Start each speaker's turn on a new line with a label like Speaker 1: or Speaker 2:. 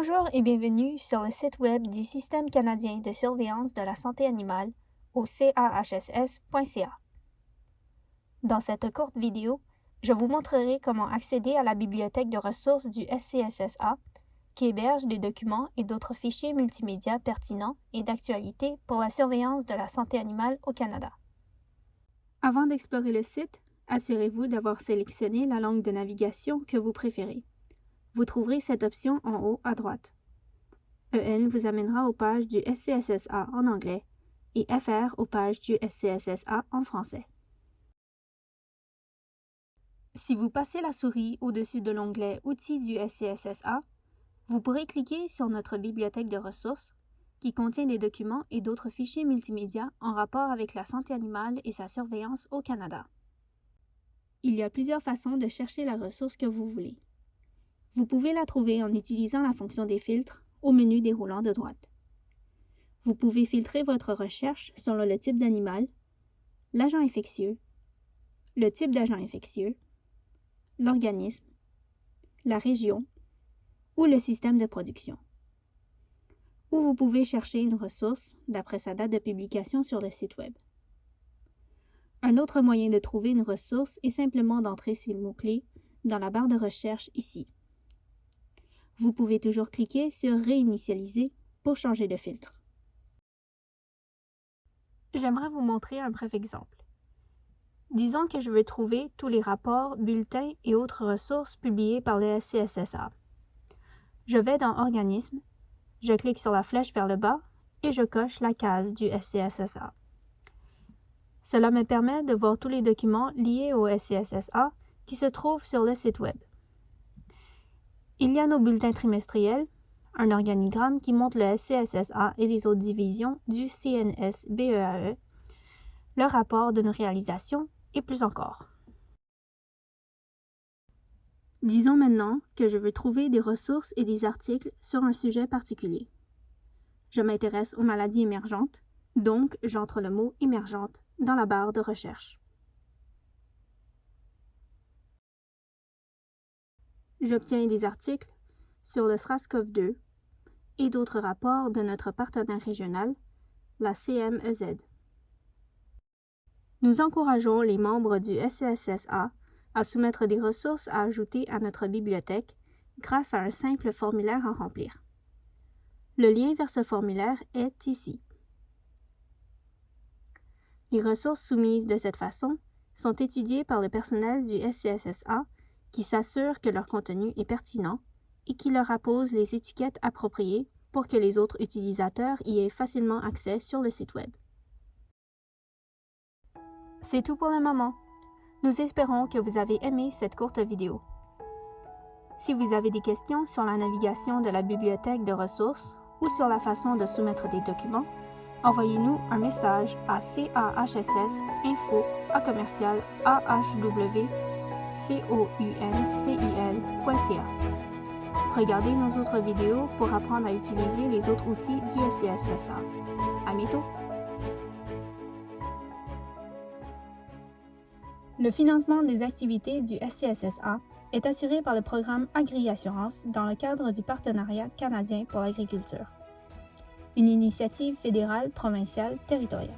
Speaker 1: Bonjour et bienvenue sur le site web du Système canadien de surveillance de la santé animale au CAHSS.ca. Dans cette courte vidéo, je vous montrerai comment accéder à la bibliothèque de ressources du SCSSA qui héberge des documents et d'autres fichiers multimédia pertinents et d'actualité pour la surveillance de la santé animale au Canada. Avant d'explorer le site, assurez-vous d'avoir sélectionné la langue de navigation que vous préférez. Vous trouverez cette option en haut à droite. EN vous amènera aux pages du SCSSA en anglais et FR aux pages du SCSSA en français. Si vous passez la souris au-dessus de l'onglet Outils du SCSSA, vous pourrez cliquer sur notre bibliothèque de ressources qui contient des documents et d'autres fichiers multimédia en rapport avec la santé animale et sa surveillance au Canada. Il y a plusieurs façons de chercher la ressource que vous voulez. Vous pouvez la trouver en utilisant la fonction des filtres au menu déroulant de droite. Vous pouvez filtrer votre recherche selon le type d'animal, l'agent infectieux, le type d'agent infectieux, l'organisme, la région ou le système de production. Ou vous pouvez chercher une ressource d'après sa date de publication sur le site web. Un autre moyen de trouver une ressource est simplement d'entrer ces mots-clés dans la barre de recherche ici. Vous pouvez toujours cliquer sur « Réinitialiser » pour changer de filtre. J'aimerais vous montrer un bref exemple. Disons que je veux trouver tous les rapports, bulletins et autres ressources publiées par le SCSSA. Je vais dans « Organismes », je clique sur la flèche vers le bas et je coche la case du SCSSA. Cela me permet de voir tous les documents liés au SCSSA qui se trouvent sur le site web. Il y a nos bulletins trimestriels, un organigramme qui montre le SCSSA et les autres divisions du CNSBEAE, le rapport de nos réalisations et plus encore. Disons maintenant que je veux trouver des ressources et des articles sur un sujet particulier. Je m'intéresse aux maladies émergentes, donc j'entre le mot « émergente » dans la barre de recherche. J'obtiens des articles sur le SRAS-CoV-2 et d'autres rapports de notre partenaire régional, la CMEZ. Nous encourageons les membres du SCSSA à soumettre des ressources à ajouter à notre bibliothèque grâce à un simple formulaire à remplir. Le lien vers ce formulaire est ici. Les ressources soumises de cette façon sont étudiées par le personnel du SCSSA qui s'assure que leur contenu est pertinent et qui leur appose les étiquettes appropriées pour que les autres utilisateurs y aient facilement accès sur le site web. C'est tout pour le moment. Nous espérons que vous avez aimé cette courte vidéo. Si vous avez des questions sur la navigation de la bibliothèque de ressources ou sur la façon de soumettre des documents, envoyez-nous un message à CAHSS.info@COUNCIL.ca. Regardez nos autres vidéos pour apprendre à utiliser les autres outils du SCSSA. À bientôt! Le financement des activités du SCSSA est assuré par le programme Agri-Assurance dans le cadre du Partenariat canadien pour l'agriculture, une initiative fédérale, provinciale, territoriale.